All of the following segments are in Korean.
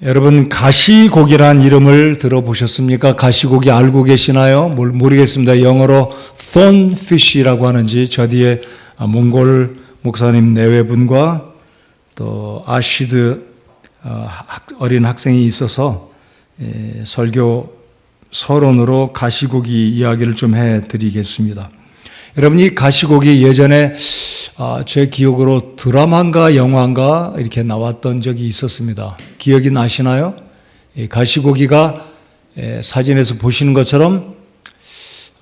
여러분, 가시고기란 이름을 들어보셨습니까? 가시고기 알고 계시나요? 모르겠습니다. 영어로 thornfish라고 하는지. 저 뒤에 몽골 목사님 내외분과 또 아시드 어린 학생이 있어서 설교 서론으로 가시고기 이야기를 좀 해드리겠습니다. 여러분, 이 가시고기 예전에 제 기억으로 드라마인가 영화인가 이렇게 나왔던 적이 있었습니다. 기억이 나시나요? 가시고기가 사진에서 보시는 것처럼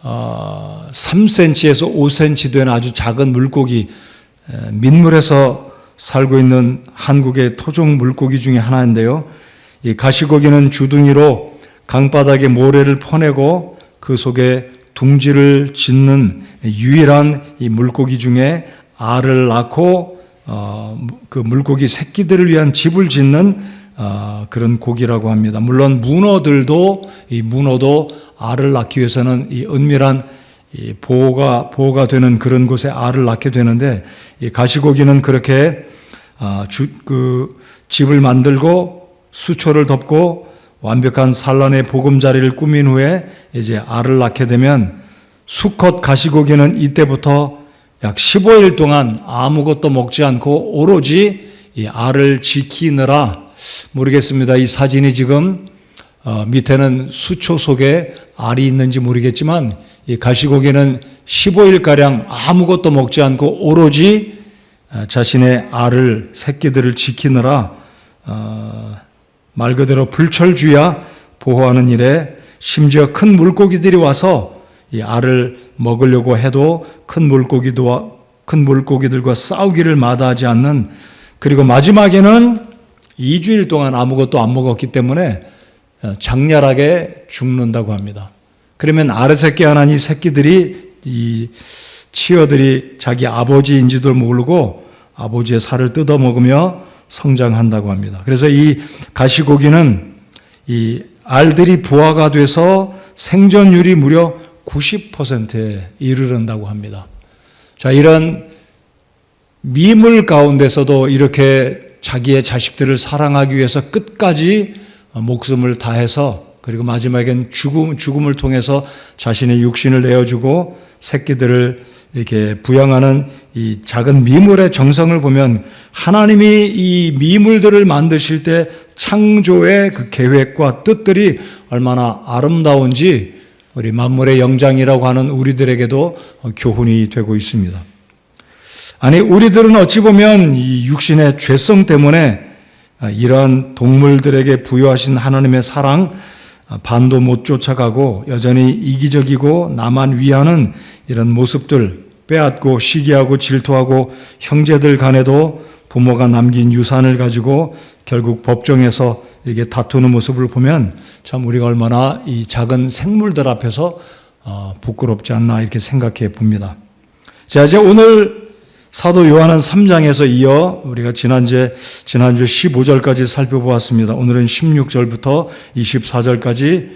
3cm에서 5cm 되는 아주 작은 물고기, 민물에서 살고 있는 한국의 토종 물고기 중에 하나인데요. 이 가시고기는 주둥이로 강바닥에 모래를 퍼내고 그 속에 둥지를 짓는 유일한 이 물고기 중에 알을 낳고 그 물고기 새끼들을 위한 집을 짓는 그런 고기라고 합니다. 물론 문어도 알을 낳기 위해서는 이 은밀한 이 보호가 되는 그런 곳에 알을 낳게 되는데, 이 가시고기는 그렇게 그 집을 만들고 수초를 덮고 완벽한 산란의 보금자리를 꾸민 후에 이제 알을 낳게 되면, 수컷 가시고기는 이때부터 약 15일 동안 아무것도 먹지 않고 오로지 이 알을 지키느라, 모르겠습니다. 이 사진이 지금 밑에는 수초 속에 알이 있는지 모르겠지만, 이 가시고기는 15일가량 아무것도 먹지 않고 오로지 자신의 새끼들을 지키느라 말 그대로 불철주야 보호하는 일에, 심지어 큰 물고기들이 와서 이 알을 먹으려고 해도 큰 물고기들과 싸우기를 마다하지 않는, 그리고 마지막에는 2주일 동안 아무것도 안 먹었기 때문에 장렬하게 죽는다고 합니다. 그러면 알의 새끼 하나니 새끼들이, 이 치어들이 자기 아버지인지도 모르고 아버지의 살을 뜯어 먹으며 성장한다고 합니다. 그래서 이 가시고기는 이 알들이 부화가 돼서 생존율이 무려 90%에 이르른다고 합니다. 자, 이런 미물 가운데서도 이렇게 자기의 자식들을 사랑하기 위해서 끝까지 목숨을 다해서, 그리고 마지막엔 죽음을 통해서 자신의 육신을 내어주고 새끼들을 이렇게 부양하는 이 작은 미물의 정성을 보면, 하나님이 이 미물들을 만드실 때 창조의 그 계획과 뜻들이 얼마나 아름다운지 우리 만물의 영장이라고 하는 우리들에게도 교훈이 되고 있습니다. 아니, 우리들은 어찌 보면 이 육신의 죄성 때문에 이러한 동물들에게 부여하신 하나님의 사랑 반도 못 쫓아가고 여전히 이기적이고 나만 위하는 이런 모습들, 빼앗고 시기하고 질투하고 형제들 간에도 부모가 남긴 유산을 가지고 결국 법정에서 이렇게 다투는 모습을 보면 참 우리가 얼마나 이 작은 생물들 앞에서 부끄럽지 않나 이렇게 생각해 봅니다. 자, 이제 오늘 사도 요한은 3장에서 이어 우리가 지난주에 15절까지 살펴보았습니다. 오늘은 16절부터 24절까지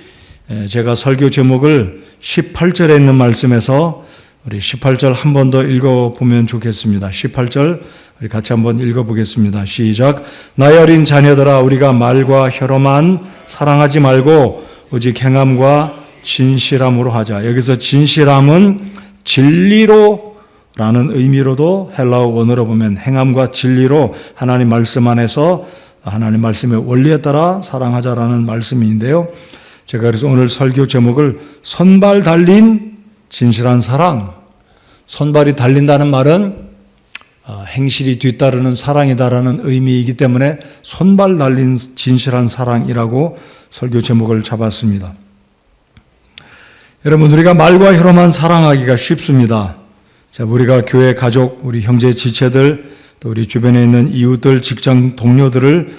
제가 설교 제목을 18절에 있는 말씀에서 우리 18절 한 번 더 읽어보면 좋겠습니다. 18절 우리 같이 한번 읽어보겠습니다. 시작. 나의 어린 자녀들아, 우리가 말과 혀로만 사랑하지 말고 오직 행함과 진실함으로 하자. 여기서 진실함은 진리로 라는 의미로도 헬라어 원어로 보면 행함과 진리로 하나님 말씀 안에서 하나님 말씀의 원리에 따라 사랑하자라는 말씀인데요. 제가 그래서 오늘 설교 제목을 손발 달린 진실한 사랑. 손발이 달린다는 말은 행실이 뒤따르는 사랑이다라는 의미이기 때문에 손발 달린 진실한 사랑이라고 설교 제목을 잡았습니다. 여러분, 우리가 말과 혀로만 사랑하기가 쉽습니다. 자, 우리가 교회 가족, 우리 형제 지체들, 또 우리 주변에 있는 이웃들, 직장 동료들을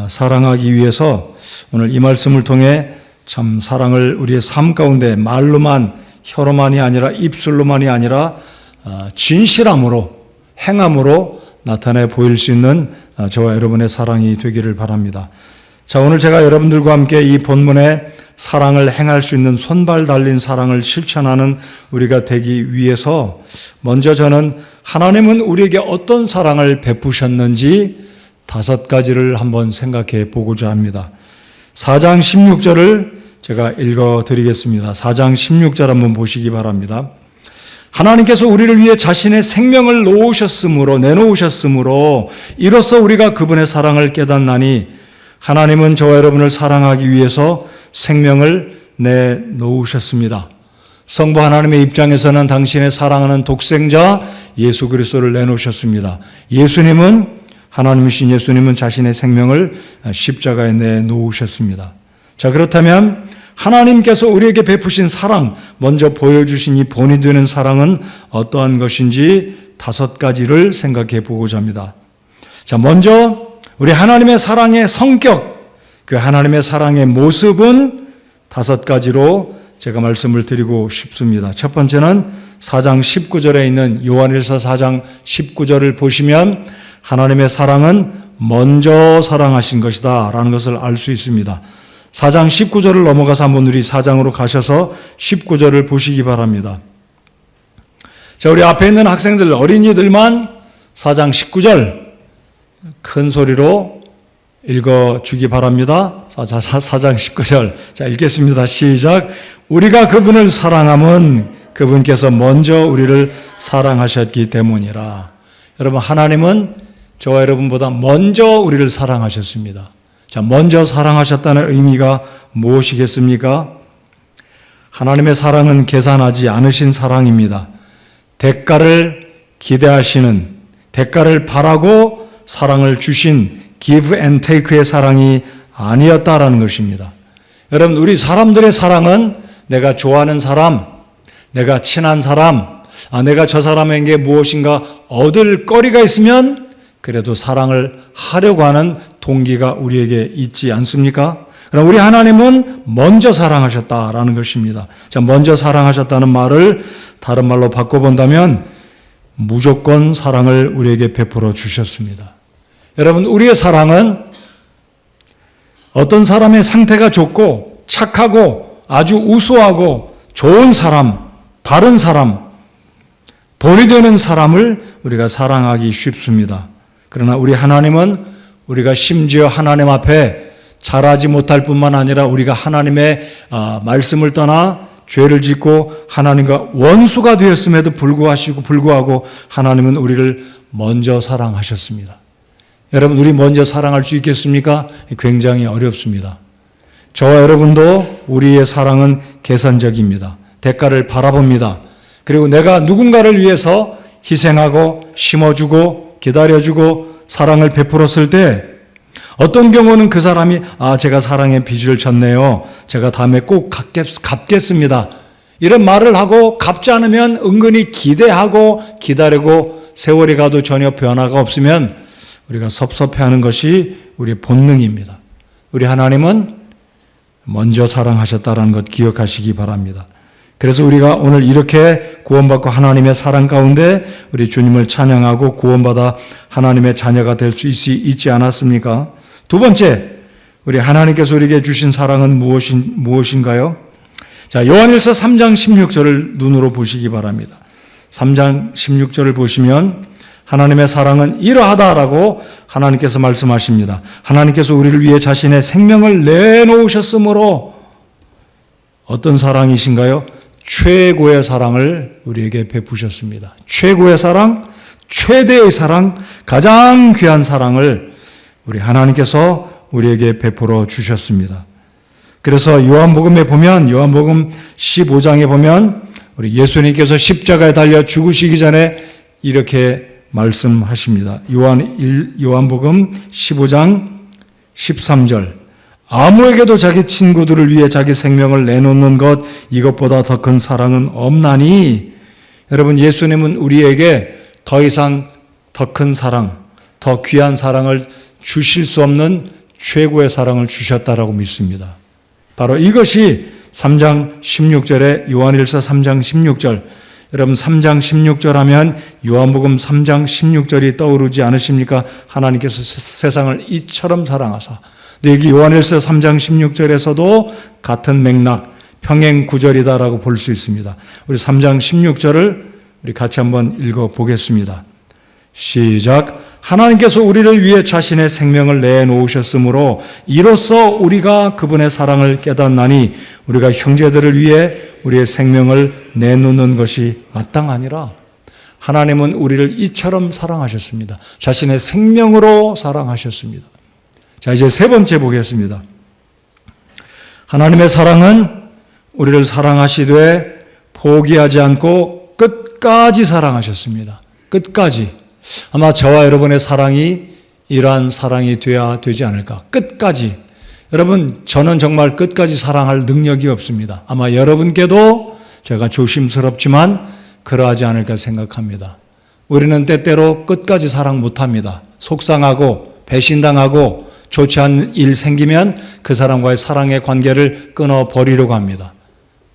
사랑하기 위해서 오늘 이 말씀을 통해 참 사랑을 우리의 삶 가운데 말로만, 혀로만이 아니라 입술로만이 아니라 진실함으로, 행함으로 나타내 보일 수 있는 저와 여러분의 사랑이 되기를 바랍니다. 자, 오늘 제가 여러분들과 함께 이 본문에 사랑을 행할 수 있는 손발 달린 사랑을 실천하는 우리가 되기 위해서 먼저 저는 하나님은 우리에게 어떤 사랑을 베푸셨는지, 5가지를 한번 생각해 보고자 합니다. 4장 16절을 제가 읽어 드리겠습니다. 4장 16절 한번 보시기 바랍니다. 하나님께서 우리를 위해 자신의 생명을 내놓으셨으므로 이로써 우리가 그분의 사랑을 깨닫나니 하나님은 저와 여러분을 사랑하기 위해서 생명을 내놓으셨습니다. 성부 하나님의 입장에서는 당신의 사랑하는 독생자 예수 그리스도를 내놓으셨습니다. 하나님이신 예수님은 자신의 생명을 십자가에 내놓으셨습니다. 자, 그렇다면 하나님께서 우리에게 베푸신 사랑, 먼저 보여주신 이 본이 되는 사랑은 어떠한 것인지 5가지를 생각해 보고자 합니다. 자, 먼저 우리 하나님의 사랑의 성격, 그 하나님의 사랑의 모습은 5가지로 제가 말씀을 드리고 싶습니다. 첫 번째는 4장 19절에 있는 요한일서 4장 19절을 보시면 하나님의 사랑은 먼저 사랑하신 것이다 라는 것을 알 수 있습니다. 4장 19절을 넘어가서 한번 우리 4장으로 가셔서 19절을 보시기 바랍니다. 자, 우리 앞에 있는 학생들, 어린이들만 4장 19절 큰 소리로 읽어주기 바랍니다. 4장 19절. 자, 읽겠습니다. 시작. 우리가 그분을 사랑함은 그분께서 먼저 우리를 사랑하셨기 때문이라. 여러분, 하나님은 저와 여러분보다 먼저 우리를 사랑하셨습니다. 자, 먼저 사랑하셨다는 의미가 무엇이겠습니까? 하나님의 사랑은 계산하지 않으신 사랑입니다. 대가를 기대하시는, 대가를 바라고 사랑을 주신 give and take의 사랑이 아니었다라는 것입니다. 여러분, 우리 사람들의 사랑은 내가 좋아하는 사람, 내가 친한 사람, 내가 저 사람에게 무엇인가 얻을 거리가 있으면 그래도 사랑을 하려고 하는 동기가 우리에게 있지 않습니까? 그럼 우리 하나님은 먼저 사랑하셨다라는 것입니다. 자, 먼저 사랑하셨다는 말을 다른 말로 바꿔본다면 무조건 사랑을 우리에게 베풀어 주셨습니다. 여러분, 우리의 사랑은 어떤 사람의 상태가 좋고 착하고 아주 우수하고 좋은 사람, 바른 사람, 본이 되는 사람을 우리가 사랑하기 쉽습니다. 그러나 우리 하나님은 우리가 심지어 하나님 앞에 잘하지 못할 뿐만 아니라 우리가 하나님의 말씀을 떠나 죄를 짓고 하나님과 원수가 되었음에도 불구하고 하나님은 우리를 먼저 사랑하셨습니다. 여러분, 우리 먼저 사랑할 수 있겠습니까? 굉장히 어렵습니다. 저와 여러분도 우리의 사랑은 계산적입니다. 대가를 바라봅니다. 그리고 내가 누군가를 위해서 희생하고 심어주고 기다려주고 사랑을 베풀었을 때 어떤 경우는 그 사람이 제가 사랑의 빚을 졌네요. 제가 다음에 꼭 갚겠습니다. 이런 말을 하고 갚지 않으면 은근히 기대하고 기다리고 세월이 가도 전혀 변화가 없으면 우리가 섭섭해하는 것이 우리의 본능입니다. 우리 하나님은 먼저 사랑하셨다는 것 기억하시기 바랍니다. 그래서 우리가 오늘 이렇게 구원받고 하나님의 사랑 가운데 우리 주님을 찬양하고 구원받아 하나님의 자녀가 될 수 있지 않았습니까? 두 번째, 우리 하나님께서 우리에게 주신 사랑은 무엇인가요? 자, 요한일서 3장 16절을 눈으로 보시기 바랍니다. 3장 16절을 보시면 하나님의 사랑은 이러하다라고 하나님께서 말씀하십니다. 하나님께서 우리를 위해 자신의 생명을 내놓으셨으므로 어떤 사랑이신가요? 최고의 사랑을 우리에게 베푸셨습니다. 최고의 사랑, 최대의 사랑, 가장 귀한 사랑을 우리 하나님께서 우리에게 베풀어 주셨습니다. 그래서 요한복음에 보면, 요한복음 15장에 보면 우리 예수님께서 십자가에 달려 죽으시기 전에 이렇게 말씀하십니다. 요한복음 15장 13절. 아무에게도 자기 친구들을 위해 자기 생명을 내놓는 것, 이것보다 더 큰 사랑은 없나니. 여러분, 예수님은 우리에게 더 이상 더 큰 사랑, 더 귀한 사랑을 주실 수 없는 최고의 사랑을 주셨다라고 믿습니다. 바로 이것이 3장 16절에 요한일서 3장 16절. 여러분, 3장 16절 하면 요한복음 3장 16절이 떠오르지 않으십니까? 하나님께서 세상을 이처럼 사랑하사. 근데 여기 요한일서 3장 16절에서도 같은 맥락, 평행 구절이다라고 볼 수 있습니다. 우리 3장 16절을 우리 같이 한번 읽어 보겠습니다. 시작. 하나님께서 우리를 위해 자신의 생명을 내놓으셨으므로 이로써 우리가 그분의 사랑을 깨닫나니 우리가 형제들을 위해 우리의 생명을 내놓는 것이 마땅하니라. 하나님은 우리를 이처럼 사랑하셨습니다. 자신의 생명으로 사랑하셨습니다. 자, 이제 세 번째 보겠습니다. 하나님의 사랑은 우리를 사랑하시되 포기하지 않고 끝까지 사랑하셨습니다. 끝까지. 아마 저와 여러분의 사랑이 이러한 사랑이 되어야 되지 않을까. 끝까지. 여러분, 저는 정말 끝까지 사랑할 능력이 없습니다. 아마 여러분께도 제가 조심스럽지만 그러하지 않을까 생각합니다. 우리는 때때로 끝까지 사랑 못합니다. 속상하고 배신당하고 좋지 않은 일 생기면 그 사람과의 사랑의 관계를 끊어버리려고 합니다.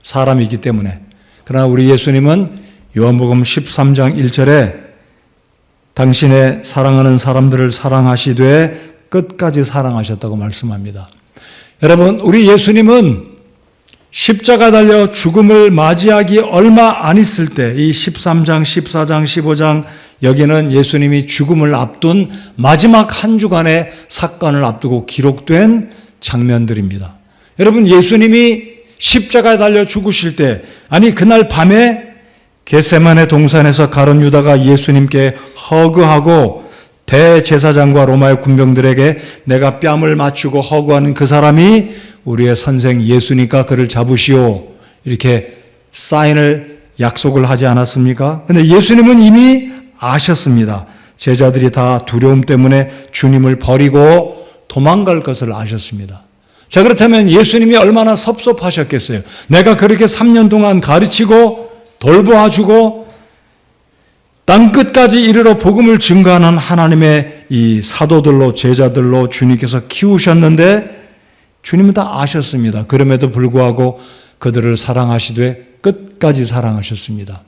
사람이기 때문에. 그러나 우리 예수님은 요한복음 13장 1절에 당신의 사랑하는 사람들을 사랑하시되 끝까지 사랑하셨다고 말씀합니다. 여러분, 우리 예수님은 십자가 달려 죽음을 맞이하기 얼마 안 있을 때 이 13장, 14장, 15장 여기는 예수님이 죽음을 앞둔 마지막 한 주간의 사건을 앞두고 기록된 장면들입니다. 여러분, 예수님이 십자가에 달려 죽으실 때, 아니 그날 밤에 겟세마네 동산에서 가룟 유다가 예수님께 허그하고 대제사장과 로마의 군병들에게 내가 뺨을 맞추고 허그하는 그 사람이 우리의 선생 예수니까 그를 잡으시오, 이렇게 사인을 약속을 하지 않았습니까? 그런데 예수님은 이미 아셨습니다. 제자들이 다 두려움 때문에 주님을 버리고 도망갈 것을 아셨습니다. 자, 그렇다면 예수님이 얼마나 섭섭하셨겠어요. 내가 그렇게 3년 동안 가르치고 돌보아주고 땅 끝까지 이르러 복음을 증거하는 하나님의 이 사도들로 제자들로 주님께서 키우셨는데 주님은 다 아셨습니다. 그럼에도 불구하고 그들을 사랑하시되 끝까지 사랑하셨습니다.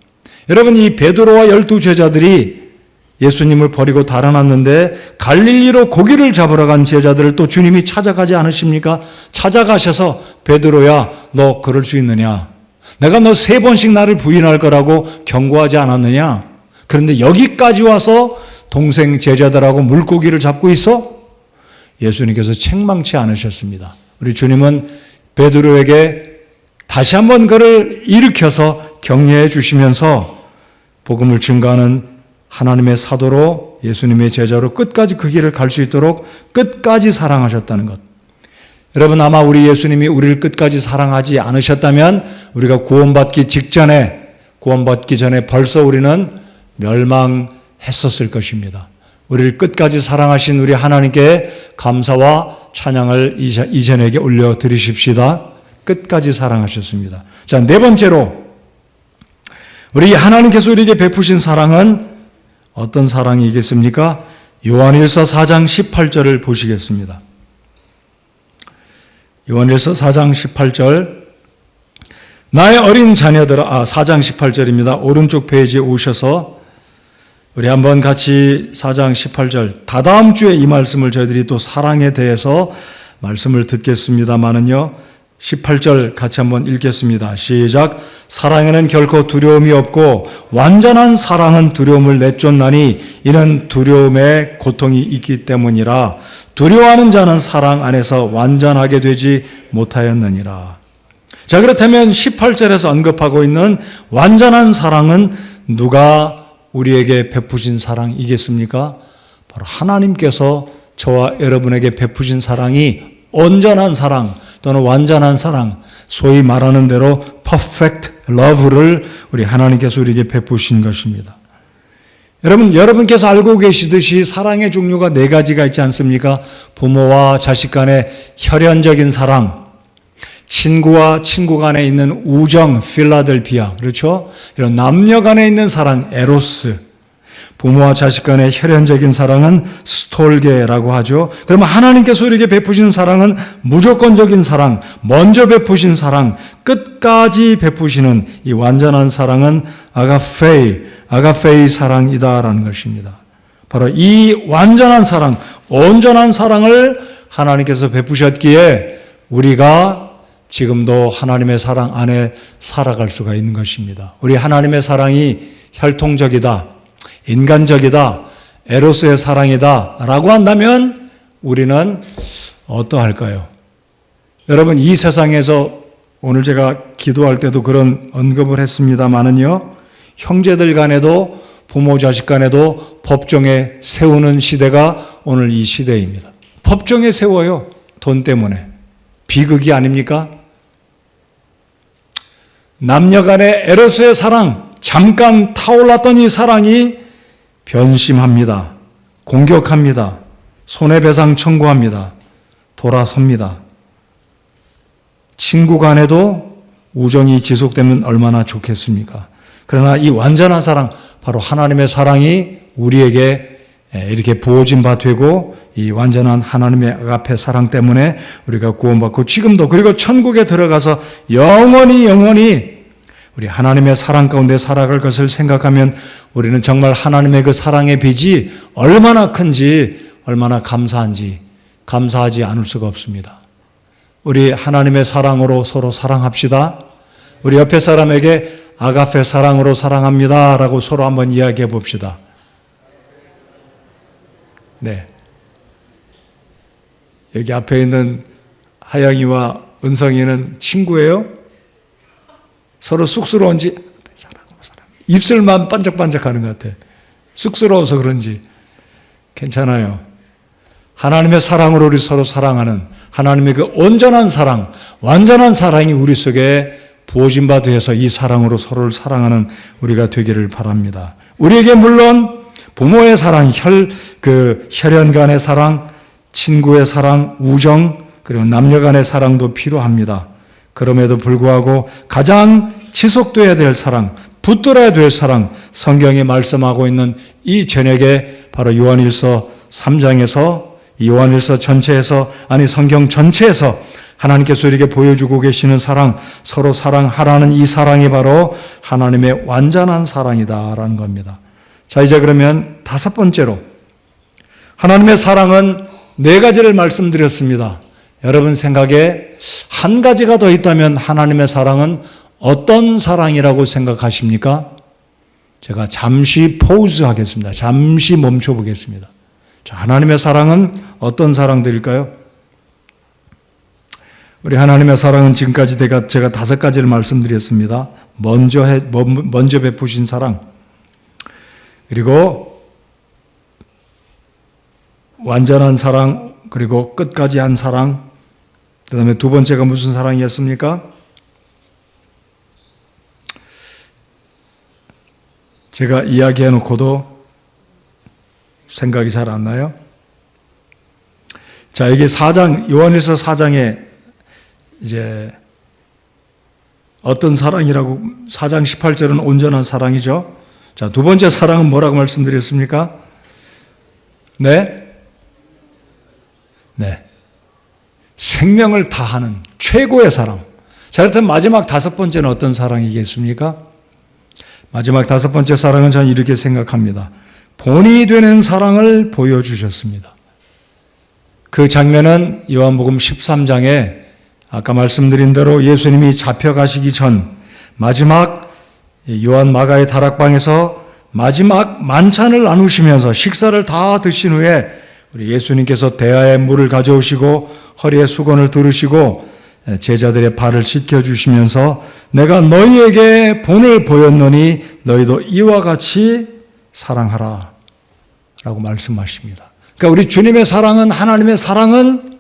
여러분, 이 베드로와 12제자들이 예수님을 버리고 달아났는데 갈릴리로 고기를 잡으러 간 제자들을 또 주님이 찾아가지 않으십니까? 찾아가셔서 베드로야, 너 그럴 수 있느냐? 내가 너 3번씩 나를 부인할 거라고 경고하지 않았느냐? 그런데 여기까지 와서 동생 제자들하고 물고기를 잡고 있어? 예수님께서 책망치 않으셨습니다. 우리 주님은 베드로에게 다시 한번 그를 일으켜서 격려해 주시면서 복음을 증거하는 하나님의 사도로 예수님의 제자로 끝까지 그 길을 갈 수 있도록 끝까지 사랑하셨다는 것. 여러분, 아마 우리 예수님이 우리를 끝까지 사랑하지 않으셨다면 우리가 구원받기 전에 벌써 우리는 멸망했었을 것입니다. 우리를 끝까지 사랑하신 우리 하나님께 감사와 찬양을 이전에게 올려드리십시다. 끝까지 사랑하셨습니다. 자, 네 번째로 우리 하나님께서 우리에게 베푸신 사랑은 어떤 사랑이겠습니까? 요한일서 4장 18절을 보시겠습니다. 요한일서 4장 18절, 나의 어린 자녀들아, 4장 18절입니다. 오른쪽 페이지에 오셔서 우리 한번 같이 4장 18절, 다다음 주에 이 말씀을 저희들이 또 사랑에 대해서 말씀을 듣겠습니다마는요, 18절 같이 한번 읽겠습니다. 시작. 사랑에는 결코 두려움이 없고 완전한 사랑은 두려움을 내쫓나니 이는 두려움에 고통이 있기 때문이라. 두려워하는 자는 사랑 안에서 완전하게 되지 못하였느니라. 자, 그렇다면 18절에서 언급하고 있는 완전한 사랑은 누가 우리에게 베푸신 사랑이겠습니까? 바로 하나님께서 저와 여러분에게 베푸신 사랑이 온전한 사랑 또는 완전한 사랑, 소위 말하는 대로 perfect love를 우리 하나님께서 우리에게 베푸신 것입니다. 여러분께서 알고 계시듯이 사랑의 종류가 4가지가 있지 않습니까? 부모와 자식 간의 혈연적인 사랑, 친구와 친구 간에 있는 우정, 필라델피아, 그렇죠? 이런 남녀 간에 있는 사랑, 에로스, 부모와 자식 간의 혈연적인 사랑은 스톨게라고 하죠. 그러면 하나님께서 우리에게 베푸신 사랑은 무조건적인 사랑, 먼저 베푸신 사랑, 끝까지 베푸시는 이 완전한 사랑은 아가페이 사랑이다라는 것입니다. 바로 이 완전한 사랑, 온전한 사랑을 하나님께서 베푸셨기에 우리가 지금도 하나님의 사랑 안에 살아갈 수가 있는 것입니다. 우리 하나님의 사랑이 혈통적이다, 인간적이다, 에로스의 사랑이다 라고 한다면 우리는 어떠할까요? 여러분, 이 세상에서 오늘 제가 기도할 때도 그런 언급을 했습니다마는요, 형제들 간에도 부모 자식 간에도 법정에 세우는 시대가 오늘 이 시대입니다. 법정에 세워요. 돈 때문에. 비극이 아닙니까? 남녀 간의 에로스의 사랑, 잠깐 타올랐던 이 사랑이 변심합니다. 공격합니다. 손해배상 청구합니다. 돌아섭니다. 친구 간에도 우정이 지속되면 얼마나 좋겠습니까? 그러나 이 완전한 사랑, 바로 하나님의 사랑이 우리에게 이렇게 부어진 바 되고, 이 완전한 하나님의 아가페 사랑 때문에 우리가 구원받고 지금도, 그리고 천국에 들어가서 영원히 우리 하나님의 사랑 가운데 살아갈 것을 생각하면 우리는 정말 하나님의 그 사랑의 빚이 얼마나 큰지, 얼마나 감사한지 감사하지 않을 수가 없습니다. 우리 하나님의 사랑으로 서로 사랑합시다. 우리 옆에 사람에게 아가페 사랑으로 사랑합니다 라고 서로 한번 이야기해 봅시다. 네. 여기 앞에 있는 하영이와 은성이는 친구예요? 서로 쑥스러운지 입술만 반짝반짝하는 것 같아. 쑥스러워서 그런지. 괜찮아요. 하나님의 사랑으로 우리 서로 사랑하는 하나님의 그 온전한 사랑, 완전한 사랑이 우리 속에 부어진 바 되어서 이 사랑으로 서로를 사랑하는 우리가 되기를 바랍니다. 우리에게 물론 부모의 사랑, 혈연 간의 사랑, 친구의 사랑, 우정, 그리고 남녀 간의 사랑도 필요합니다. 그럼에도 불구하고 가장 지속돼야 될 사랑, 붙들어야 될 사랑, 성경이 말씀하고 있는 이 저녁에 바로 요한일서 3장에서, 요한일서 전체에서, 아니 성경 전체에서 하나님께서 우리에게 보여주고 계시는 사랑, 서로 사랑하라는 이 사랑이 바로 하나님의 완전한 사랑이다라는 겁니다. 자, 이제 그러면 다섯 번째로, 하나님의 사랑은 네 가지를 말씀드렸습니다. 여러분 생각에 한 가지가 더 있다면 하나님의 사랑은 어떤 사랑이라고 생각하십니까? 제가 잠시 포즈 하겠습니다. 잠시 멈춰 보겠습니다. 자, 하나님의 사랑은 어떤 사랑들일까요? 우리 하나님의 사랑은 지금까지 제가 다섯 가지를 말씀드렸습니다. 먼저 베푸신 사랑, 그리고 완전한 사랑, 그리고 끝까지 한 사랑, 그 다음에 두 번째가 무슨 사랑이었습니까? 제가 이야기해놓고도 생각이 잘 안 나요? 자, 이게 4장, 요한일서 4장에 이제 어떤 사랑이라고, 4장 18절은 온전한 사랑이죠. 자, 두 번째 사랑은 뭐라고 말씀드렸습니까? 네? 네. 생명을 다하는 최고의 사랑. 자, 그렇다면 마지막 다섯 번째는 어떤 사랑이겠습니까? 마지막 다섯 번째 사랑은 저는 이렇게 생각합니다. 본이 되는 사랑을 보여주셨습니다. 그 장면은 요한복음 13장에 아까 말씀드린 대로 예수님이 잡혀가시기 전 마지막 요한 마가의 다락방에서 마지막 만찬을 나누시면서 식사를 다 드신 후에 우리 예수님께서 대야에 물을 가져오시고 허리에 수건을 두르시고 제자들의 발을 씻겨주시면서 내가 너희에게 본을 보였노니 너희도 이와 같이 사랑하라 라고 말씀하십니다. 그러니까 우리 주님의 사랑은, 하나님의 사랑은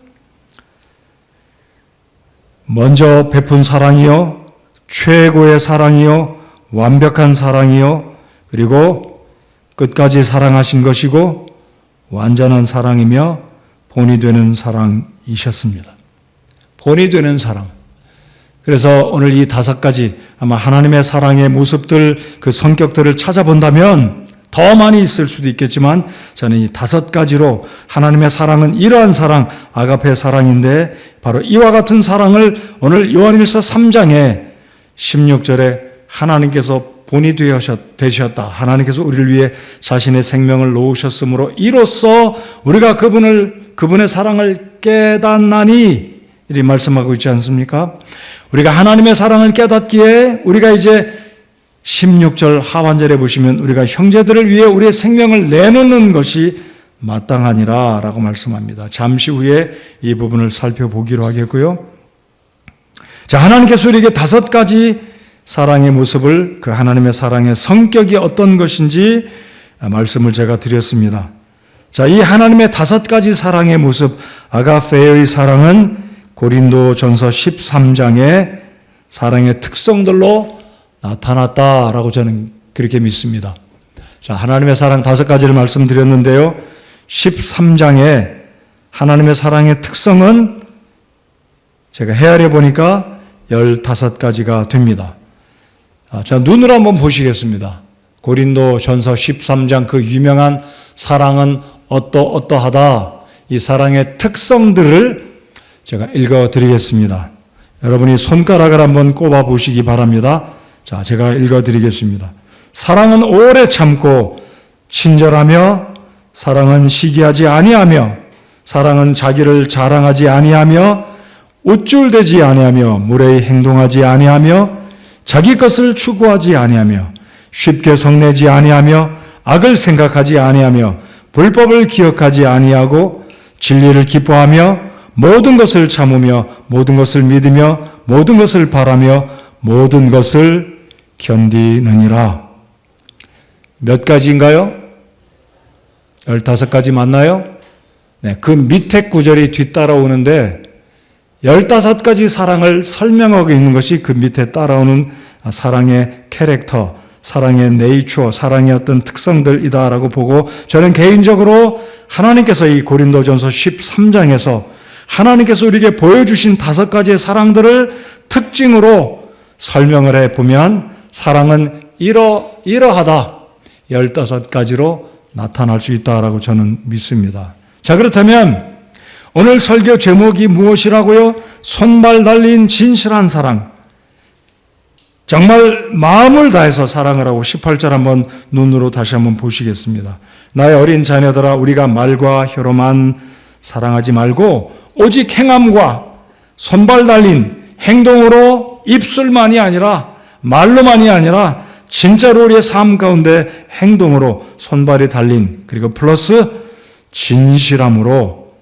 먼저 베푼 사랑이요, 최고의 사랑이요, 완벽한 사랑이요, 그리고 끝까지 사랑하신 것이고 완전한 사랑이며 본이 되는 사랑이셨습니다. 본이 되는 사랑. 그래서 오늘 이 다섯 가지 아마 하나님의 사랑의 모습들, 그 성격들을 찾아본다면 더 많이 있을 수도 있겠지만 저는 이 다섯 가지로 하나님의 사랑은 이러한 사랑, 아가페 사랑인데 바로 이와 같은 사랑을 오늘 요한일서 3장에 16절에 하나님께서 본이 되셨다. 하나님께서 우리를 위해 자신의 생명을 놓으셨으므로 이로써 우리가 그분의 사랑을 깨닫나니 이렇게 말씀하고 있지 않습니까? 우리가 하나님의 사랑을 깨닫기에 우리가 이제 16절 하반절에 보시면 우리가 형제들을 위해 우리의 생명을 내놓는 것이 마땅하니라 라고 말씀합니다. 잠시 후에 이 부분을 살펴보기로 하겠고요. 자, 하나님께서 우리에게 5가지 사랑의 모습을, 그 하나님의 사랑의 성격이 어떤 것인지 말씀을 제가 드렸습니다. 자, 이 하나님의 5가지 사랑의 모습, 아가페의 사랑은 고린도전서 13장의 사랑의 특성들로 나타났다라고 저는 그렇게 믿습니다. 자, 하나님의 사랑 5가지를 말씀드렸는데요. 13장에 하나님의 사랑의 특성은 제가 헤아려 보니까 15가지가 됩니다. 자, 눈으로 한번 보시겠습니다. 고린도전서 13장 그 유명한 사랑은 어떠하다. 이 사랑의 특성들을 제가 읽어드리겠습니다. 여러분이 손가락을 한번 꼽아 보시기 바랍니다. 자, 제가 읽어드리겠습니다. 사랑은 오래 참고 친절하며, 사랑은 시기하지 아니하며, 사랑은 자기를 자랑하지 아니하며, 우쭐대지 아니하며, 무례히 행동하지 아니하며, 자기 것을 추구하지 아니하며, 쉽게 성내지 아니하며, 악을 생각하지 아니하며, 불법을 기억하지 아니하고, 진리를 기뻐하며, 모든 것을 참으며, 모든 것을 믿으며, 모든 것을 바라며, 모든 것을 견디느니라. 몇 가지인가요? 15가지 맞나요? 네, 그 밑에 구절이 뒤따라오는데 15가지 사랑을 설명하고 있는 것이 그 밑에 따라오는 사랑의 캐릭터, 사랑의 네이처, 사랑의 어떤 특성들이다라고 보고, 저는 개인적으로 하나님께서 이 고린도전서 13장에서 하나님께서 우리에게 보여주신 5가지의 사랑들을 특징으로 설명을 해보면 사랑은 이러하다 15가지로 나타날 수 있다라고 저는 믿습니다. 자, 그렇다면 오늘 설교 제목이 무엇이라고요? 손발 달린 진실한 사랑. 정말 마음을 다해서 사랑을 하고 18절 한번 눈으로 다시 한번 보시겠습니다. 나의 어린 자녀들아, 우리가 말과 혀로만 사랑하지 말고 오직 행함과 손발 달린 행동으로, 입술만이 아니라 말로만이 아니라 진짜로 우리의 삶 가운데 행동으로 손발이 달린, 그리고 플러스 진실함으로,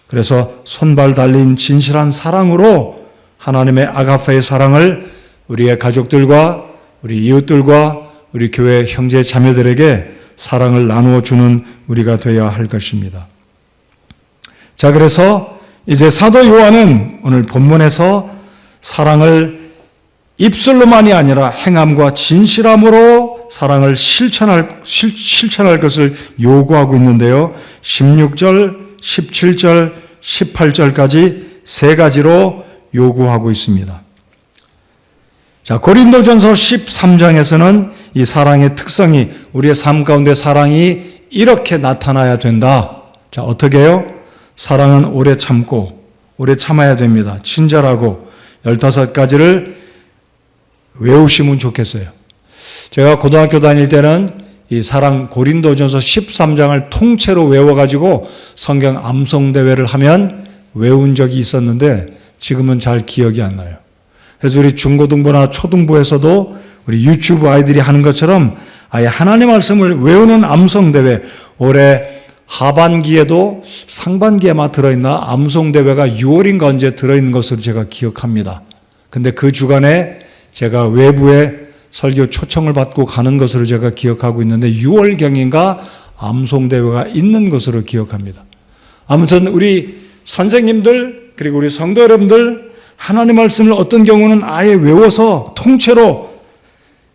그래서 손발 달린 진실한 사랑으로 하나님의 아가페의 사랑을 우리의 가족들과 우리 이웃들과 우리 교회 형제 자매들에게 사랑을 나누어 주는 우리가 되어야 할 것입니다. 자, 그래서 이제 사도 요한은 오늘 본문에서 사랑을 입술로만이 아니라 행함과 진실함으로 사랑을 실천할 것을 요구하고 있는데요. 16절, 17절, 18절까지 3가지로 요구하고 있습니다. 자, 고린도전서 13장에서는 이 사랑의 특성이, 우리의 삶 가운데 사랑이 이렇게 나타나야 된다. 자, 어떻게 해요? 사랑은 오래 참고, 오래 참아야 됩니다. 친절하고 15가지를 외우시면 좋겠어요. 제가 고등학교 다닐 때는 이 사랑 고린도전서 13장을 통째로 외워가지고 성경 암송대회를 하면 외운 적이 있었는데 지금은 잘 기억이 안 나요. 그래서 우리 중고등부나 초등부에서도 우리 유치부 아이들이 하는 것처럼 아예 하나님 말씀을 외우는 암송대회, 올해 하반기에도 상반기에 아마 들어있나 암송대회가 6월인가 언제 들어있는 것으로 제가 기억합니다. 근데 그 주간에 제가 외부에 설교 초청을 받고 가는 것으로 제가 기억하고 있는데 6월경인가 암송대회가 있는 것으로 기억합니다. 아무튼 우리 선생님들 그리고 우리 성도 여러분들 하나님 말씀을 어떤 경우는 아예 외워서 통째로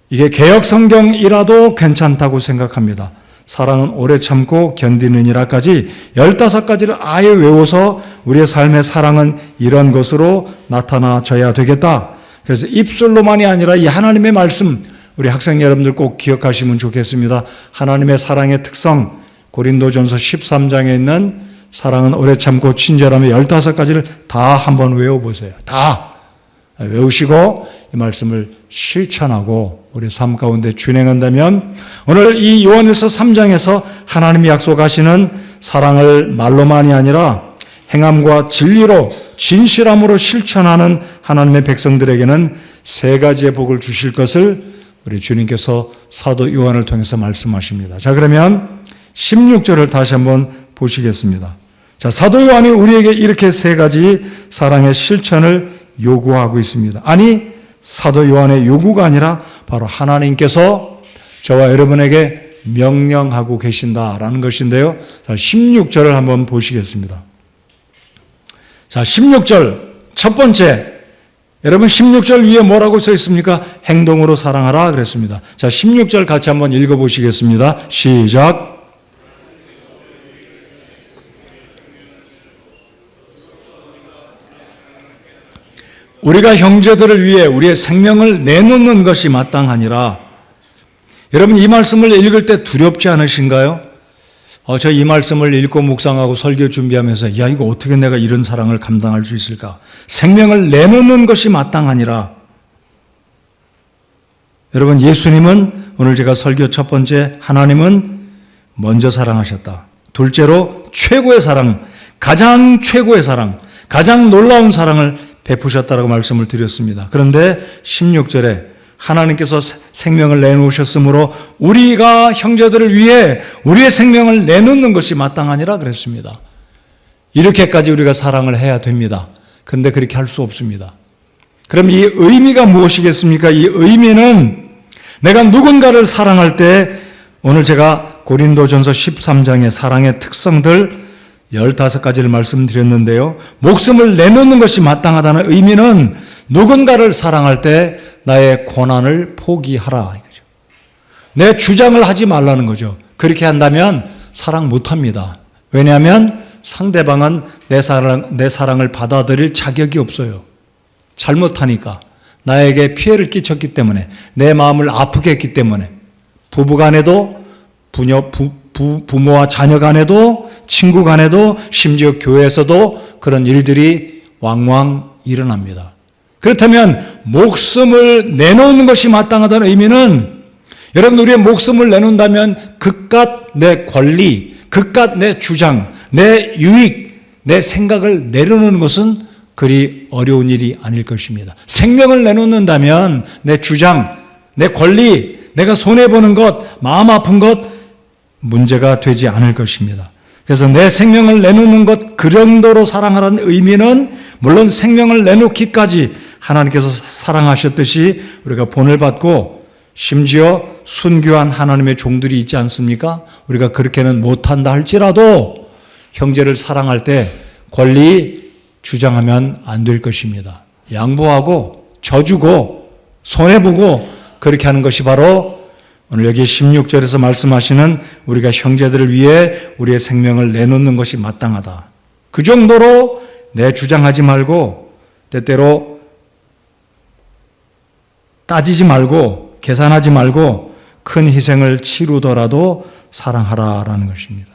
이게 개역성경이라도 괜찮다고 생각합니다. 사랑은 오래 참고 견디느니라까지 15가지를 아예 외워서 우리의 삶의 사랑은 이런 것으로 나타나져야 되겠다. 그래서 입술로만이 아니라 이 하나님의 말씀, 우리 학생 여러분들 꼭 기억하시면 좋겠습니다. 하나님의 사랑의 특성, 고린도전서 13장에 있는 사랑은 오래 참고 친절하며 15가지를 다 한번 외워보세요. 다 외우시고 이 말씀을 실천하고 우리 삶 가운데 준행한다면 오늘 이 요한일서 3장에서 하나님이 약속하시는 사랑을 말로만이 아니라 행함과 진리로 진실함으로 실천하는 하나님의 백성들에게는 3가지의 복을 주실 것을 우리 주님께서 사도 요한을 통해서 말씀하십니다. 자, 그러면 16절을 다시 한번 보시겠습니다. 자, 사도 요한이 우리에게 이렇게 세 가지 사랑의 실천을 요구하고 있습니다. 아니, 사도 요한의 요구가 아니라 바로 하나님께서 저와 여러분에게 명령하고 계신다라는 것인데요. 자, 16절을 한번 보시겠습니다. 자, 16절 첫 번째, 여러분 16절 위에 뭐라고 써 있습니까? 행동으로 사랑하라 그랬습니다. 자, 16절 같이 한번 읽어보시겠습니다. 시작. 우리가 형제들을 위해 우리의 생명을 내놓는 것이 마땅하니라. 여러분 이 말씀을 읽을 때 두렵지 않으신가요? 저 이 말씀을 읽고 묵상하고 설교 준비하면서 야, 이거 어떻게 내가 이런 사랑을 감당할 수 있을까? 생명을 내놓는 것이 마땅하니라. 여러분 예수님은 오늘 제가 설교 첫 번째, 하나님은 먼저 사랑하셨다. 둘째로 최고의 사랑, 가장 최고의 사랑, 가장 놀라운 사랑을 베푸셨다라고 말씀을 드렸습니다. 그런데 16절에 하나님께서 생명을 내놓으셨으므로 우리가 형제들을 위해 우리의 생명을 내놓는 것이 마땅하니라 그랬습니다. 이렇게까지 우리가 사랑을 해야 됩니다. 그런데 그렇게 할 수 없습니다. 그럼 이 의미가 무엇이겠습니까? 이 의미는 내가 누군가를 사랑할 때 오늘 제가 고린도전서 13장의 사랑의 특성들 15가지를 말씀드렸는데요. 목숨을 내놓는 것이 마땅하다는 의미는 누군가를 사랑할 때 나의 권한을 포기하라 이거죠. 내 주장을 하지 말라는 거죠. 그렇게 한다면 사랑 못합니다. 왜냐하면 상대방은 내 사랑을 받아들일 자격이 없어요. 잘못하니까. 나에게 피해를 끼쳤기 때문에, 내 마음을 아프게 했기 때문에, 부부간에도 부모와 자녀 간에도, 친구 간에도, 심지어 교회에서도 그런 일들이 왕왕 일어납니다. 그렇다면 목숨을 내놓는 것이 마땅하다는 의미는 여러분 우리의 목숨을 내놓는다면 그깟 내 권리, 그깟 내 주장, 내 유익, 내 생각을 내려놓는 것은 그리 어려운 일이 아닐 것입니다. 생명을 내놓는다면 내 주장, 내 권리, 내가 손해보는 것, 마음 아픈 것 문제가 되지 않을 것입니다. 그래서 내 생명을 내놓는 것 그 정도로 사랑하라는 의미는 물론 생명을 내놓기까지 하나님께서 사랑하셨듯이 우리가 본을 받고 심지어 순교한 하나님의 종들이 있지 않습니까? 우리가 그렇게는 못한다 할지라도 형제를 사랑할 때 권리 주장하면 안 될 것입니다. 양보하고 져주고 손해보고 그렇게 하는 것이 바로 오늘 여기 16절에서 말씀하시는 우리가 형제들을 위해 우리의 생명을 내놓는 것이 마땅하다. 그 정도로 내 주장하지 말고 때때로 따지지 말고 계산하지 말고 큰 희생을 치르더라도 사랑하라라는 것입니다.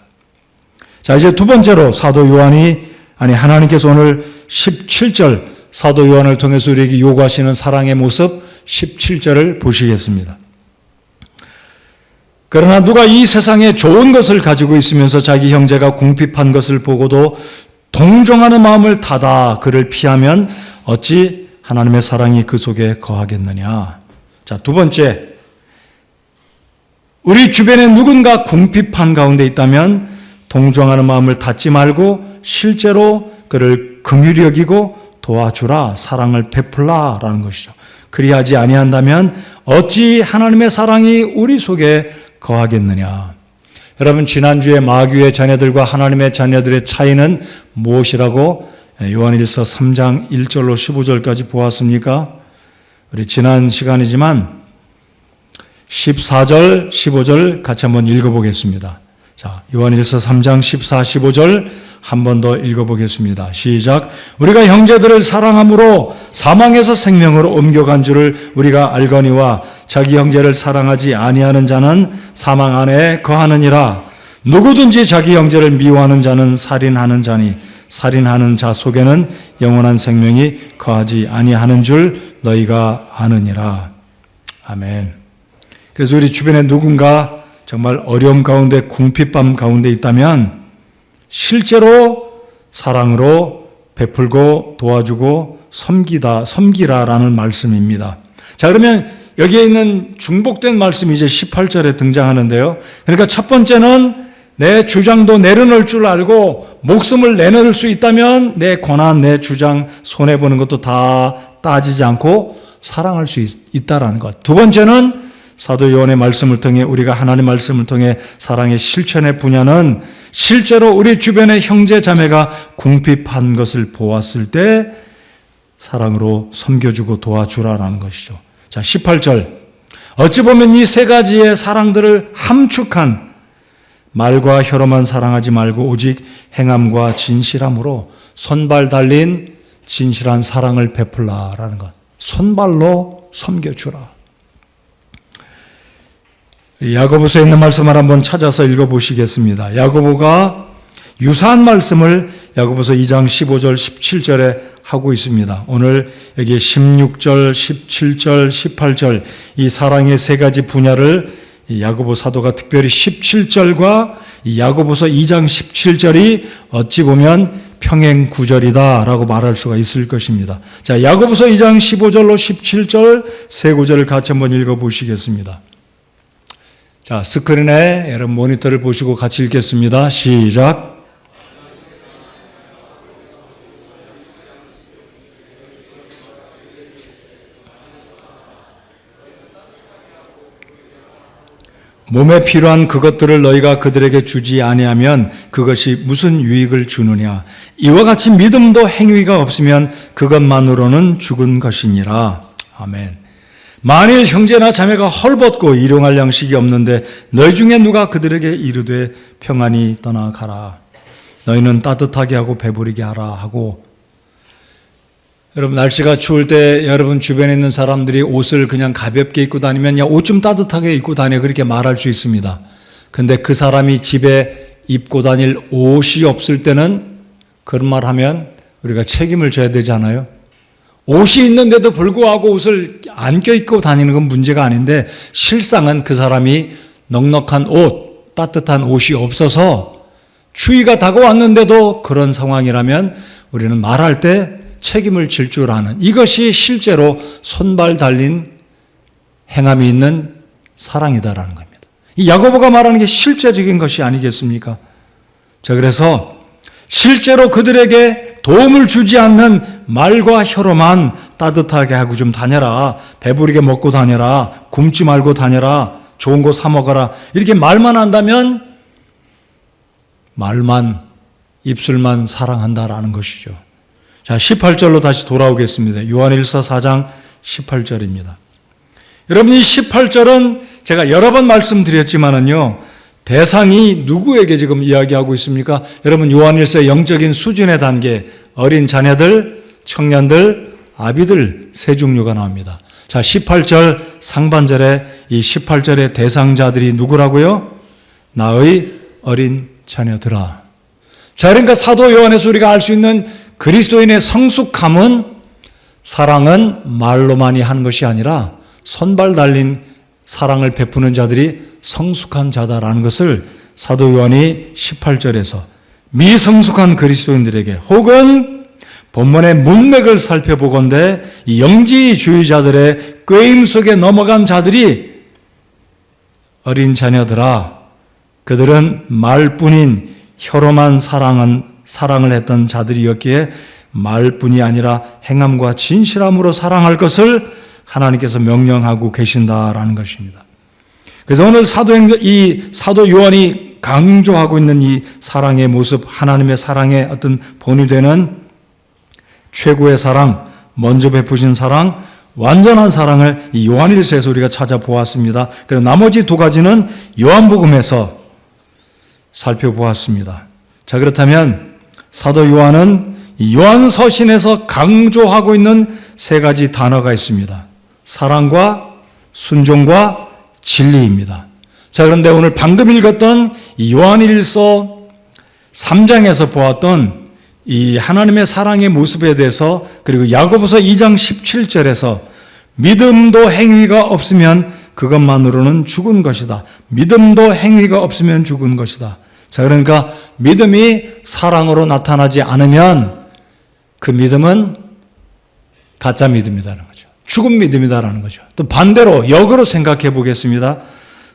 자, 이제 두 번째로 사도 요한이 하나님께서 오늘 17절 사도 요한을 통해서 우리에게 요구하시는 사랑의 모습 17절을 보시겠습니다. 그러나 누가 이 세상에 좋은 것을 가지고 있으면서 자기 형제가 궁핍한 것을 보고도 동정하는 마음을 닫아 그를 피하면 어찌 하나님의 사랑이 그 속에 거하겠느냐. 자, 두 번째, 우리 주변에 누군가 궁핍한 가운데 있다면 동정하는 마음을 닫지 말고 실제로 그를 긍휼히 여기고 도와주라, 사랑을 베풀라라는 것이죠. 그리하지 아니한다면 어찌 하나님의 사랑이 우리 속에 거하겠느냐. 여러분 지난주에 마귀의 자녀들과 하나님의 자녀들의 차이는 무엇이라고 요한일서 3장 1절로 15절까지 보았습니까? 우리 지난 시간이지만 14절, 15절 같이 한번 읽어보겠습니다. 자, 요한일서 3장 14, 15절 한 번 더 읽어보겠습니다. 시작. 우리가 형제들을 사랑함으로 사망에서 생명으로 옮겨간 줄을 우리가 알거니와 자기 형제를 사랑하지 아니하는 자는 사망 안에 거하느니라. 누구든지 자기 형제를 미워하는 자는 살인하는 자니 살인하는 자 속에는 영원한 생명이 거하지 아니하는 줄 너희가 아느니라. 아멘. 그래서 우리 주변에 누군가 정말 어려움 가운데 궁핍함 가운데 있다면 실제로 사랑으로 베풀고 도와주고 섬기라라는 말씀입니다. 자, 그러면 여기에 있는 중복된 말씀이 이제 18절에 등장하는데요. 그러니까 첫 번째는 내 주장도 내려놓을 줄 알고 목숨을 내놓을 수 있다면 내 권한, 내 주장 손해보는 것도 다 따지지 않고 사랑할 수 있다라는 것. 두 번째는 사도 요한의 말씀을 통해 우리가 하나님의 말씀을 통해 사랑의 실천의 분야는 실제로 우리 주변의 형제 자매가 궁핍한 것을 보았을 때 사랑으로 섬겨주고 도와주라라는 것이죠. 자, 18절. 어찌 보면 이 세 가지의 사랑들을 함축한 말과 혀로만 사랑하지 말고 오직 행함과 진실함으로 손발 달린 진실한 사랑을 베풀라라는 것. 손발로 섬겨주라. 야고보서에 있는 말씀을 한번 찾아서 읽어보시겠습니다. 야고보가 유사한 말씀을 야고보서 2장 15절 17절에 하고 있습니다. 오늘 여기 16절, 17절, 18절 이 사랑의 세 가지 분야를 야고보 사도가 특별히 17절과 야고보서 2장 17절이 어찌 보면 평행 구절이다라고 말할 수가 있을 것입니다. 자, 야고보서 2장 15절로 17절 세 구절을 같이 한번 읽어보시겠습니다. 자, 스크린에 여러분 모니터를 보시고 같이 읽겠습니다. 시작. 몸에 필요한 그것들을 너희가 그들에게 주지 아니하면 그것이 무슨 유익을 주느냐. 이와 같이 믿음도 행위가 없으면 그것만으로는 죽은 것이니라. 아멘. 만일 형제나 자매가 헐벗고 일용할 양식이 없는데 너희 중에 누가 그들에게 이르되 평안히 떠나가라. 너희는 따뜻하게 하고 배부르게 하라 하고. 여러분, 날씨가 추울 때 여러분 주변에 있는 사람들이 옷을 그냥 가볍게 입고 다니면 야, 옷 좀 따뜻하게 입고 다녀 그렇게 말할 수 있습니다. 근데 그 사람이 집에 입고 다닐 옷이 없을 때는 그런 말 하면 우리가 책임을 져야 되지 않아요? 옷이 있는데도 불구하고 옷을 안 껴입고 다니는 건 문제가 아닌데 실상은 그 사람이 넉넉한 옷, 따뜻한 옷이 없어서 추위가 다가왔는데도 그런 상황이라면 우리는 말할 때 책임을 질 줄 아는, 이것이 실제로 손발 달린 행함이 있는 사랑이다라는 겁니다. 이 야고보가 말하는 게 실제적인 것이 아니겠습니까? 자, 그래서 실제로 그들에게 도움을 주지 않는 말과 혀로만 따뜻하게 하고 좀 다녀라, 배부르게 먹고 다녀라, 굶지 말고 다녀라, 좋은 거 사 먹어라, 이렇게 말만 한다면 말만, 입술만 사랑한다라는 것이죠. 자, 18절로 다시 돌아오겠습니다. 요한일서 4장 18절입니다. 여러분, 이 18절은 제가 여러 번 말씀드렸지만은요, 대상이 누구에게 지금 이야기하고 있습니까? 여러분, 요한일서의 영적인 수준의 단계, 어린 자녀들, 청년들, 아비들 세 종류가 나옵니다. 자, 18절 상반절에 이 18절의 대상자들이 누구라고요? 나의 어린 자녀들아. 자, 그러니까 사도 요한에서 우리가 알 수 있는 그리스도인의 성숙함은, 사랑은 말로만이 하는 것이 아니라 손발 달린 사랑을 베푸는 자들이 성숙한 자다라는 것을 사도 요한이 18절에서 미성숙한 그리스도인들에게, 혹은 본문의 문맥을 살펴보건대 이 영지주의자들의 꾀임 속에 넘어간 자들이 어린 자녀들아, 그들은 말뿐인 혀로만 사랑을 했던 자들이었기에 말뿐이 아니라 행함과 진실함으로 사랑할 것을 하나님께서 명령하고 계신다라는 것입니다. 그래서 오늘 사도 요한이 강조하고 있는 이 사랑의 모습, 하나님의 사랑의 어떤 본이 되는 최고의 사랑, 먼저 베푸신 사랑, 완전한 사랑을 이 요한일서에서 우리가 찾아보았습니다. 그리고 나머지 두 가지는 요한복음에서 살펴보았습니다. 자, 그렇다면 사도 요한은 이 요한서신에서 강조하고 있는 세 가지 단어가 있습니다. 사랑과 순종과 진리입니다. 자, 그런데 오늘 방금 읽었던 이 요한일서 3장에서 보았던 이 하나님의 사랑의 모습에 대해서, 그리고 야고보서 2장 17절에서 믿음도 행위가 없으면 그것만으로는 죽은 것이다. 믿음도 행위가 없으면 죽은 것이다. 자, 그러니까 믿음이 사랑으로 나타나지 않으면 그 믿음은 가짜 믿음이라는 거죠. 죽은 믿음이다라는 거죠. 또 반대로 역으로 생각해 보겠습니다.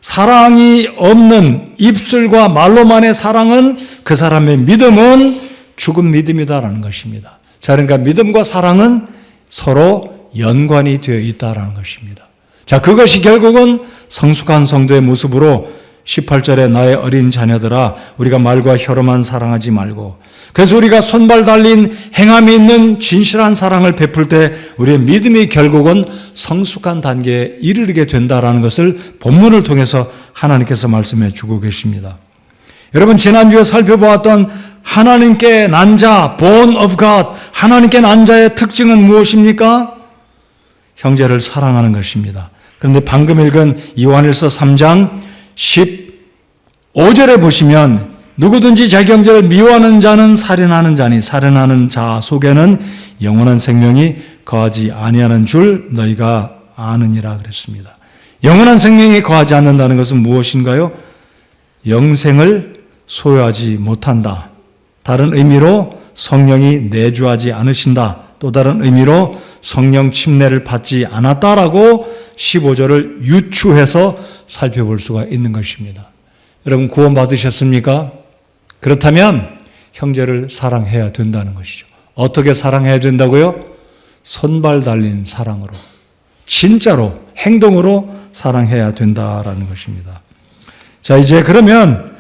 사랑이 없는 입술과 말로만의 사랑은 그 사람의 믿음은 죽은 믿음이다라는 것입니다. 자, 그러니까 믿음과 사랑은 서로 연관이 되어 있다라는 것입니다. 자, 그것이 결국은 성숙한 성도의 모습으로 18절에 나의 어린 자녀들아 우리가 말과 혀로만 사랑하지 말고, 그래서 우리가 손발 달린 행함이 있는 진실한 사랑을 베풀 때 우리의 믿음이 결국은 성숙한 단계에 이르게 된다라는 것을 본문을 통해서 하나님께서 말씀해 주고 계십니다. 여러분, 지난주에 살펴보았던 하나님께 난 자, born of God, 하나님께 난 자의 특징은 무엇입니까? 형제를 사랑하는 것입니다. 그런데 방금 읽은 요한일서 3장 15절에 보시면 누구든지 자기 형제를 미워하는 자는 살인하는 자니 살인하는 자 속에는 영원한 생명이 거하지 아니하는 줄 너희가 아느니라 그랬습니다. 영원한 생명이 거하지 않는다는 것은 무엇인가요? 영생을 소유하지 못한다. 다른 의미로 성령이 내주하지 않으신다. 또 다른 의미로 성령 침례를 받지 않았다라고 15절을 유추해서 살펴볼 수가 있는 것입니다. 여러분, 구원 받으셨습니까? 그렇다면 형제를 사랑해야 된다는 것이죠. 어떻게 사랑해야 된다고요? 손발 달린 사랑으로, 진짜로 행동으로 사랑해야 된다라는 것입니다. 자, 이제 그러면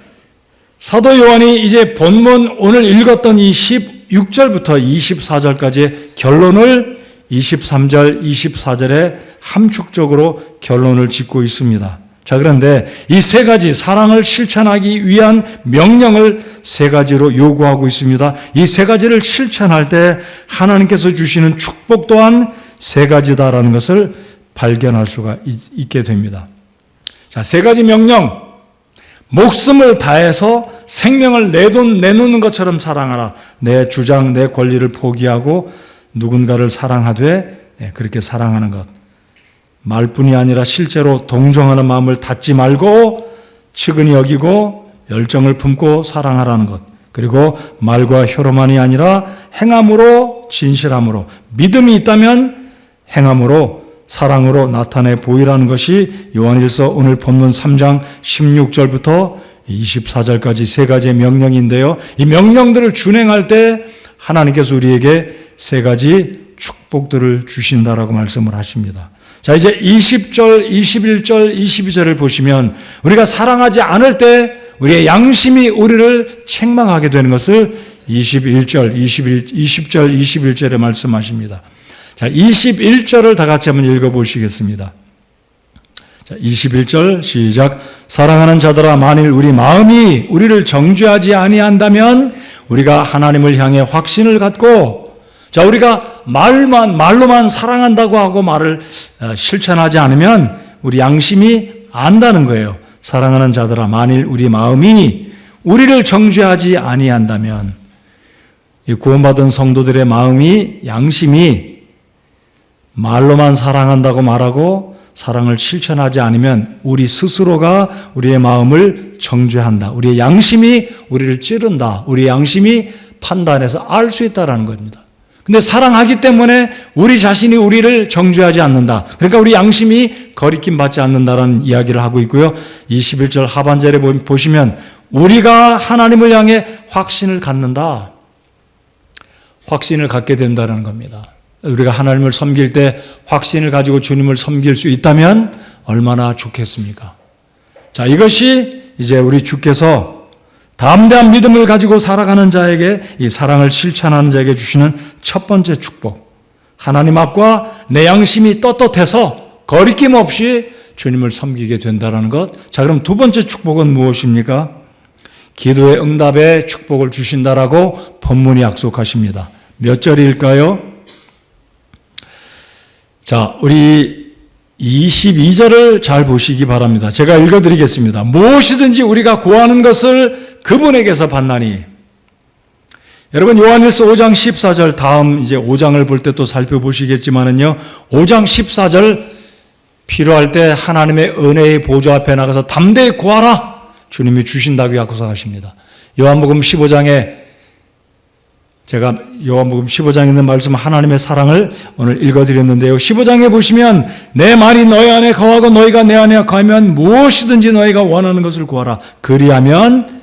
사도 요한이 이제 본문 오늘 읽었던 이 16절부터 24절까지의 결론을 23절, 24절에 함축적으로 결론을 짓고 있습니다. 자, 그런데 이 세 가지 사랑을 실천하기 위한 명령을 세 가지로 요구하고 있습니다. 이 세 가지를 실천할 때 하나님께서 주시는 축복 또한 세 가지다라는 것을 발견할 수가 있게 됩니다. 자, 세 가지 명령. 목숨을 다해서 생명을 내놓는 것처럼 사랑하라. 내 주장, 내 권리를 포기하고 누군가를 사랑하되 그렇게 사랑하는 것. 말뿐이 아니라 실제로 동정하는 마음을 닫지 말고 측은히 여기고 열정을 품고 사랑하라는 것. 그리고 말과 혀로만이 아니라 행함으로, 진실함으로, 믿음이 있다면 행함으로, 사랑으로 나타내 보이라는 것이 요한일서 오늘 본문 3장 16절부터 24절까지 세 가지의 명령인데요. 이 명령들을 준행할 때 하나님께서 우리에게 세 가지 축복들을 주신다라고 말씀을 하십니다. 자, 이제 20절, 21절, 22절을 보시면 우리가 사랑하지 않을 때 우리의 양심이 우리를 책망하게 되는 것을 20절, 21절에 말씀하십니다. 자, 21절을 다 같이 한번 읽어보시겠습니다. 자, 21절 시작. 사랑하는 자들아, 만일 우리 마음이 우리를 정죄하지 아니한다면 우리가 하나님을 향해 확신을 갖고, 자, 우리가 말로만 사랑한다고 하고 말을 실천하지 않으면 우리 양심이 안다는 거예요. 사랑하는 자들아, 만일 우리 마음이 우리를 정죄하지 아니한다면, 이 구원받은 성도들의 마음이, 양심이 말로만 사랑한다고 말하고 사랑을 실천하지 않으면 우리 스스로가 우리의 마음을 정죄한다. 우리의 양심이 우리를 찌른다. 우리의 양심이 판단해서 알 수 있다는 겁니다. 근데 사랑하기 때문에 우리 자신이 우리를 정죄하지 않는다. 그러니까 우리 양심이 거리낌 받지 않는다라는 이야기를 하고 있고요. 21절 하반절에 보시면 우리가 하나님을 향해 확신을 갖는다. 확신을 갖게 된다는 겁니다. 우리가 하나님을 섬길 때 확신을 가지고 주님을 섬길 수 있다면 얼마나 좋겠습니까? 자, 이것이 이제 우리 주께서 담대한 믿음을 가지고 살아가는 자에게, 이 사랑을 실천하는 자에게 주시는 첫 번째 축복. 하나님 앞과 내 양심이 떳떳해서 거리낌 없이 주님을 섬기게 된다는 것. 자, 그럼 두 번째 축복은 무엇입니까? 기도의 응답에 축복을 주신다라고 본문이 약속하십니다. 몇 절일까요? 자, 우리 22절을 잘 보시기 바랍니다. 제가 읽어드리겠습니다. 무엇이든지 우리가 구하는 것을 그분에게서 받나니. 여러분, 요한일서 5장 14절, 다음 이제 5장을 볼 때 또 살펴보시겠지만은요, 5장 14절 필요할 때 하나님의 은혜의 보좌 앞에 나가서 담대히 구하라. 주님이 주신다고 약속하십니다. 요한복음 15장에 제가 요한복음 15장에 있는 말씀 하나님의 사랑을 오늘 읽어드렸는데요. 15장에 보시면 내 말이 너희 안에 거하고 너희가 내 안에 거하면 무엇이든지 너희가 원하는 것을 구하라. 그리하면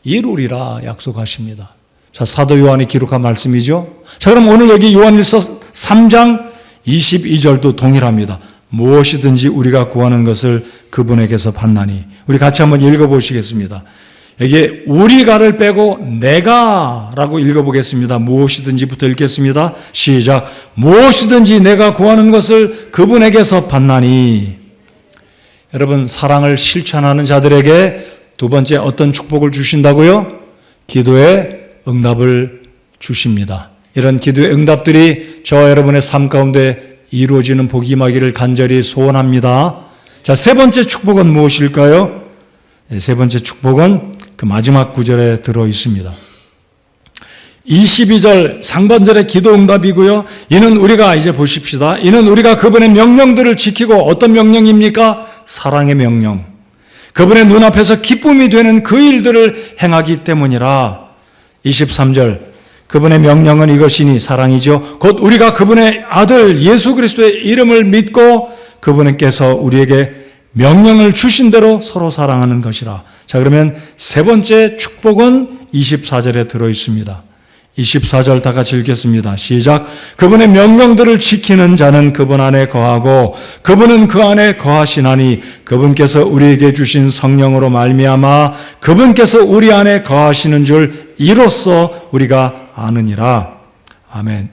이루리라 약속하십니다. 자, 사도 요한이 기록한 말씀이죠. 자, 그럼 오늘 여기 요한일서 3장 22절도 동일합니다. 무엇이든지 우리가 구하는 것을 그분에게서 받나니. 우리 같이 한번 읽어보시겠습니다. 여기에 우리가를 빼고 내가라고 읽어보겠습니다. 무엇이든지부터 읽겠습니다. 시작. 무엇이든지 내가 구하는 것을 그분에게서 받나니. 여러분, 사랑을 실천하는 자들에게 두 번째 어떤 축복을 주신다고요? 기도의 응답을 주십니다. 이런 기도의 응답들이 저와 여러분의 삶 가운데 이루어지는 복이 임하기를 간절히 소원합니다. 자, 세 번째 축복은 무엇일까요? 세 번째 축복은 그 마지막 구절에 들어 있습니다. 22절 상반절의 기도 응답이고요. 이는 우리가 이제 보십시다. 이는 우리가 그분의 명령들을 지키고 어떤 명령입니까? 사랑의 명령. 그분의 눈앞에서 기쁨이 되는 그 일들을 행하기 때문이라. 23절 그분의 명령은 이것이니 사랑이죠. 곧 우리가 그분의 아들 예수 그리스도의 이름을 믿고 그분께서 우리에게 명령을 주신 대로 서로 사랑하는 것이라. 자, 그러면 세 번째 축복은 24절에 들어 있습니다. 24절 다 같이 읽겠습니다. 시작. 그분의 명령들을 지키는 자는 그분 안에 거하고 그분은 그 안에 거하시나니 그분께서 우리에게 주신 성령으로 말미암아 그분께서 우리 안에 거하시는 줄 이로써 우리가 아느니라. 아멘.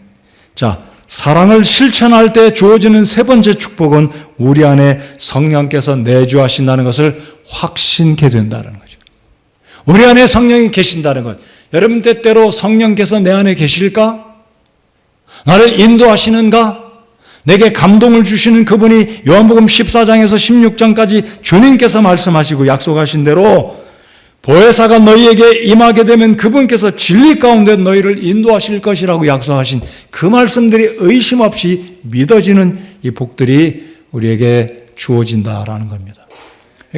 자, 사랑을 실천할 때 주어지는 세 번째 축복은 우리 안에 성령께서 내주하신다는 것을 확신케 된다는 거죠. 우리 안에 성령이 계신다는 것. 여러분 때때로 성령께서 내 안에 계실까? 나를 인도하시는가? 내게 감동을 주시는 그분이 요한복음 14장에서 16장까지 주님께서 말씀하시고 약속하신 대로 보혜사가 너희에게 임하게 되면 그분께서 진리 가운데 너희를 인도하실 것이라고 약속하신 그 말씀들이 의심 없이 믿어지는 이 복들이 우리에게 주어진다라는 겁니다.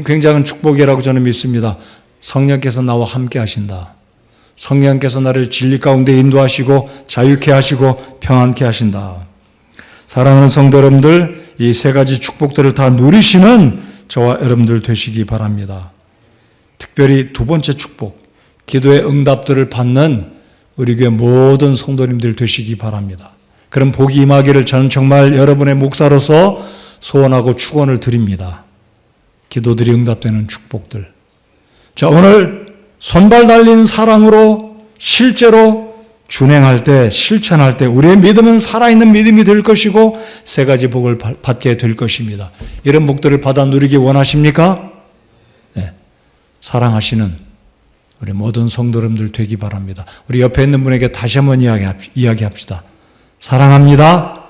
굉장한 축복이라고 저는 믿습니다. 성령께서 나와 함께 하신다. 성령께서 나를 진리 가운데 인도하시고 자유케 하시고 평안케 하신다. 사랑하는 성도 여러분들, 이 세 가지 축복들을 다 누리시는 저와 여러분들 되시기 바랍니다. 특별히 두 번째 축복, 기도의 응답들을 받는 우리 교회 모든 성도님들 되시기 바랍니다. 그런 복이 임하기를 저는 정말 여러분의 목사로서 소원하고 축원을 드립니다. 기도들이 응답되는 축복들. 자, 오늘 손발 달린 사랑으로 실제로 준행할 때, 실천할 때 우리의 믿음은 살아있는 믿음이 될 것이고 세 가지 복을 받게 될 것입니다. 이런 복들을 받아 누리기 원하십니까? 네. 사랑하시는 우리 모든 성도 여러분들 되기 바랍니다. 우리 옆에 있는 분에게 다시 한번 이야기합시다. 사랑합니다.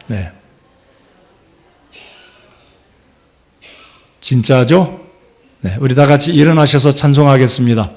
네. 진짜죠? 네, 우리 다 같이 일어나셔서 찬송하겠습니다.